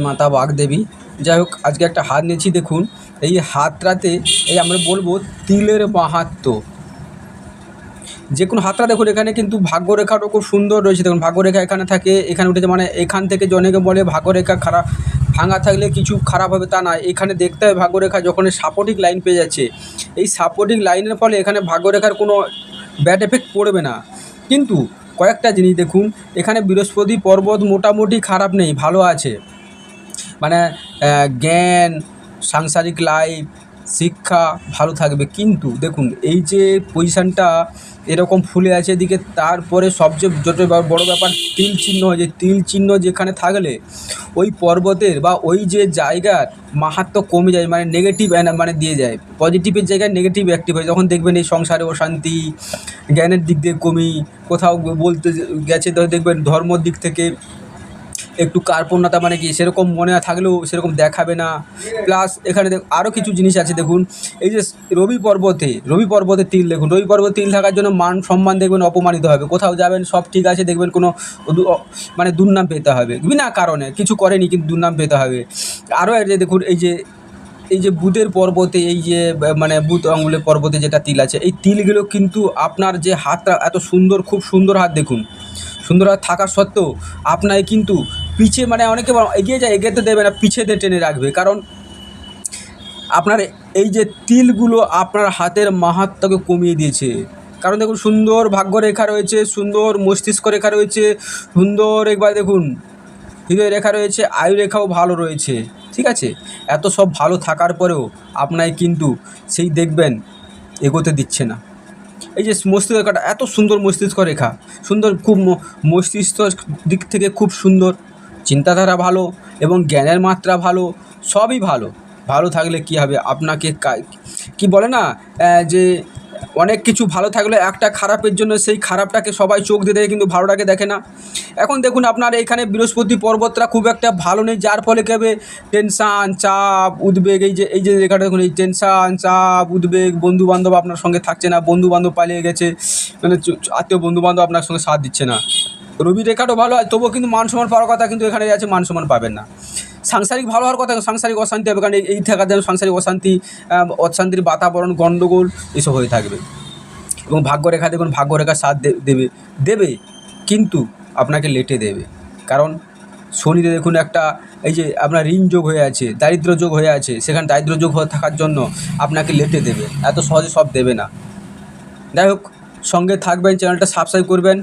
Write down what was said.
মাতা বাগদেবী। যাই হোক, আজকে একটা হাত নিয়েছি। দেখুন এই হাতটাতে আমরা বলবো তিলের মাহাত্ম্য। যে কোনো হাতটা দেখুন, এখানে কিন্তু ভাগ্যরেখাটাও খুব সুন্দর রয়েছে। দেখুন ভাগ্যরেখা এখানে থাকে, এখানে উঠেছে, মানে এখান থেকে যে অনেকে বলে ভাগ্যরেখা খারাপ, ভাঙা থাকলে কিছু খারাপ হবে, তা না। এখানে দেখতে হয় ভাগ্যরেখা যখন সাপোর্টিং লাইন পেয়ে যাচ্ছে, এই সাপোর্টিং লাইনের ফলে এখানে ভাগ্যরেখার কোনো ব্যাড এফেক্ট পড়বে না। কিন্তু কয়েকটা জিনিস দেখুন, এখানে বৃহস্পতি পর্বত মোটামুটি খারাপ নেই, ভালো আছে। মানে জ্ঞান, সাংসারিক লাইফ, শিক্ষা ভালো থাকবে। কিন্তু দেখুন এই যে পজিশানটা এরকম ফুলে আছে এদিকে, তারপরে সবচেয়ে যত বড় ব্যাপার তিল চিহ্ন। যে তিল চিহ্ন যেখানে থাকলে ওই পর্বতের বা ওই যে জায়গার মাহাত্ম্য কমে যায়, মানে নেগেটিভ মানে দিয়ে যায়। পজিটিভের জায়গায় নেগেটিভ অ্যাক্টিভ হয়। যখন দেখবেন এই সংসারে অশান্তি, জ্ঞানের দিক দিয়ে কমি, কোথাও বলতে গেছে তো দেখবেন ধর্মর দিক থেকে একটু কার্পণ্যতা, মানে কি সেরকম মনে থাকলেও সেরকম দেখাবে না। প্লাস এখানে আরও কিছু জিনিস আছে। দেখুন এই যে রবি পর্বতে তিল, দেখুন রবি পর্বতে তিল থাকার জন্য মান সম্মান দেখবেন অপমানিত হবে। কোথাও যাবেন সব ঠিক আছে, দেখবেন কোনো মানে দুর্নাম পেতে হবে বিনা কারণে, কিছু করেনি কিন্তু দুর্নাম পেতে হবে। আরও দেখুন এই যে বুধের পর্বতে, এই যে মানে বুধ আঙুলের পর্বতে যেটা তিল আছে, এই তিলগুলো কিন্তু আপনার যে হাতটা এত সুন্দর, খুব সুন্দর হাত। দেখুন সুন্দর হাত থাকা সত্ত্বেও আপনাকে কিন্তু পিছে, মানে অনেকে এগিয়ে যায়, এগিয়ে তো দেবে না, পিছেতে টেনে রাখবে। কারণ আপনার এই যে তিলগুলো আপনার হাতের মাহাত্ম্যকে কমিয়ে দিয়েছে। কারণ দেখুন সুন্দর ভাগ্যরেখা রয়েছে, সুন্দর মস্তিষ্ক রেখা রয়েছে, সুন্দর একবার দেখুন হৃদয় রেখা রয়েছে, আয়ু রেখাও ভালো রয়েছে। ঠিক আছে, এত সব ভালো থাকার পরেও আপনাকে কিন্তু সেই দেখবেন এগোতে দিচ্ছে না। এই যে মস্তিষ্ক রেখাটা এত সুন্দর, মস্তিষ্ক রেখা সুন্দর, খুব মস্তিষ্ক দিক থেকে খুব সুন্দর, চিন্তাধারা ভালো এবং জ্ঞানের মাত্রা ভালো, সবই ভালো। ভালো থাকলে কী হবে, আপনাকে কি বলে না, যে অনেক কিছু ভালো থাকলে একটা খারাপের জন্য সেই খারাপটাকে সবাই চোখ দিয়ে দেখে, কিন্তু ভালোটাকে দেখে না। এখন দেখুন আপনার এখানে বৃহস্পতি পর্বতটা খুব একটা ভালো নেই, যার ফলে কী হবে, টেনশান, চাপ, উদ্বেগ। এই যে রেখাটা দেখুন, এই টেনশান, চাপ, উদ্বেগ, বন্ধুবান্ধব আপনার সঙ্গে থাকছে না, বন্ধুবান্ধব পালিয়ে গেছে, মানে আত্মীয় বন্ধুবান্ধব আপনার সঙ্গে সাথ দিচ্ছে না। রবি রেখাটাও ভালো হয়, তবুও কিন্তু মান সম্মান পাওয়ার কথা, কিন্তু এখানে আছে মান সম্মান পাবেন না। সাংসারিক ভালো হওয়ার কথা, সাংসারিক অশান্তি হবে, কারণ এই থাকার জন্য সাংসারিক অশান্তির বাতাবরণ, গণ্ডগোল এসব হয়ে থাকবে। এবং ভাগ্যরেখা দেখুন, ভাগ্যরেখা সাথ দেবে কিন্তু আপনাকে লেটে দেবে। কারণ শনিতে দেখুন একটা এই যে আপনার ঋণ যোগ হয়ে আছে, দারিদ্র যোগ হয়ে আছে, সেখানে দারিদ্র যোগ হয়ে থাকার জন্য আপনাকে লেটে দেবে, এত সহজে সব দেবে না। যাই হোক, সঙ্গে থাকবেন, চ্যানেলটা সাবস্ক্রাইব করবেন।